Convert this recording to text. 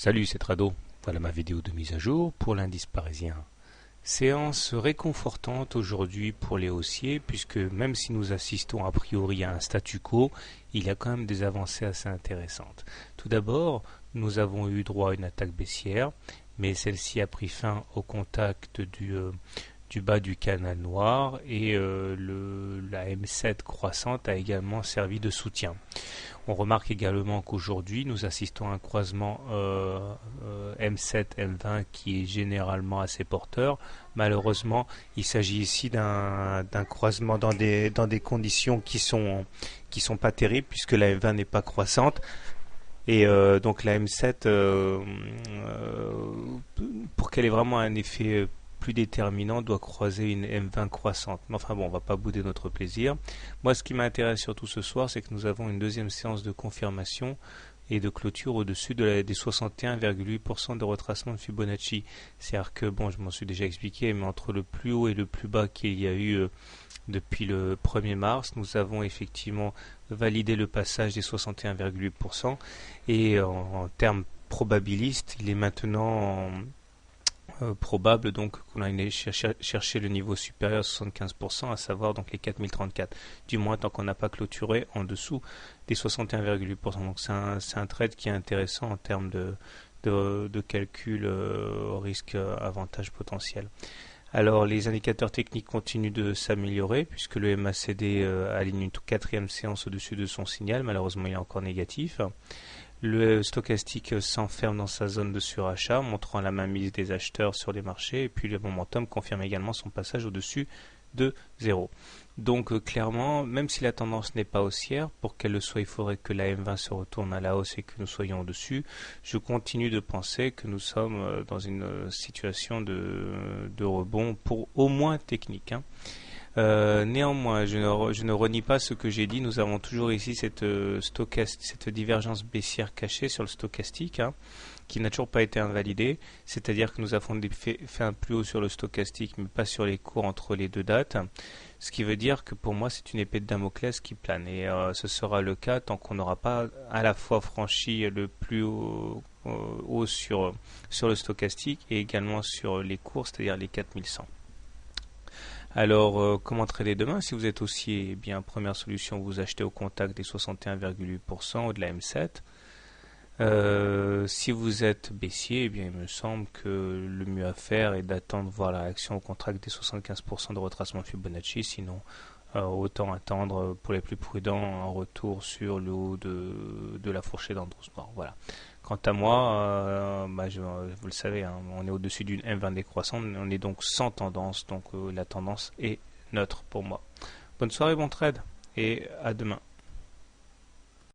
Salut, c'est Trado. Voilà ma vidéo de mise à jour pour l'indice parisien. Séance réconfortante aujourd'hui pour les haussiers, puisque même si nous assistons a priori à un statu quo, il y a quand même des avancées assez intéressantes. Tout d'abord, nous avons eu droit à une attaque baissière, mais celle-ci a pris fin au contact du bas du canal noir et la M7 croissante a également servi de soutien. On remarque également qu'aujourd'hui nous assistons à un croisement M7-M20 qui est généralement assez porteur. Malheureusement, il s'agit ici d'un croisement dans des conditions qui sont pas terribles puisque la M20 n'est pas croissante. Et donc la M7, pour qu'elle ait vraiment un effet plus déterminant, doit croiser une M20 croissante. Mais enfin bon, on va pas bouder notre plaisir. Moi, ce qui m'intéresse surtout ce soir, c'est que nous avons une deuxième séance de confirmation et de clôture au-dessus des 61,8% de retracement de Fibonacci. C'est-à-dire que, bon, je m'en suis déjà expliqué, mais entre le plus haut et le plus bas qu'il y a eu depuis le 1er mars, nous avons effectivement validé le passage des 61,8% et en termes probabilistes, il est maintenant probable donc qu'on aille chercher le niveau supérieur à 75%, à savoir donc les 4034, du moins tant qu'on n'a pas clôturé en dessous des 61,8%. Donc c'est un trade qui est intéressant en termes de calcul risque avantage potentiel. Alors les indicateurs techniques continuent de s'améliorer puisque le MACD aligne une quatrième séance au-dessus de son signal. Malheureusement, il est encore négatif. Le stochastique s'enferme dans sa zone de surachat, montrant la mainmise des acheteurs sur les marchés, et puis le momentum confirme également son passage au-dessus de 0. Donc clairement, même si la tendance n'est pas haussière, pour qu'elle le soit, il faudrait que la M20 se retourne à la hausse et que nous soyons au-dessus. Je continue de penser que nous sommes dans une situation de rebond, pour au moins technique. Néanmoins, je ne renie pas ce que j'ai dit. Nous avons toujours ici cette divergence baissière cachée sur le stochastique, qui n'a toujours pas été invalidée. C'est-à-dire que nous avons fait un plus haut sur le stochastique, mais pas sur les cours entre les deux dates. Ce qui veut dire que pour moi, c'est une épée de Damoclès qui plane. Et ce sera le cas tant qu'on n'aura pas à la fois franchi le plus haut, sur le stochastique et également sur les cours, c'est-à-dire les 4100. Alors, comment trader demain? Si vous êtes haussier, eh bien, première solution, vous achetez au contact des 61,8% ou de la M7. Si vous êtes baissier, eh bien, il me semble que le mieux à faire est d'attendre voir la réaction au contact des 75% de retracement Fibonacci. Sinon, autant attendre pour les plus prudents un retour sur le haut de la fourchette en 12 mois. Voilà. Quant à moi, vous le savez, on est au-dessus d'une M20 décroissante, on est donc sans tendance, donc la tendance est neutre pour moi. Bonne soirée, bon trade, et à demain.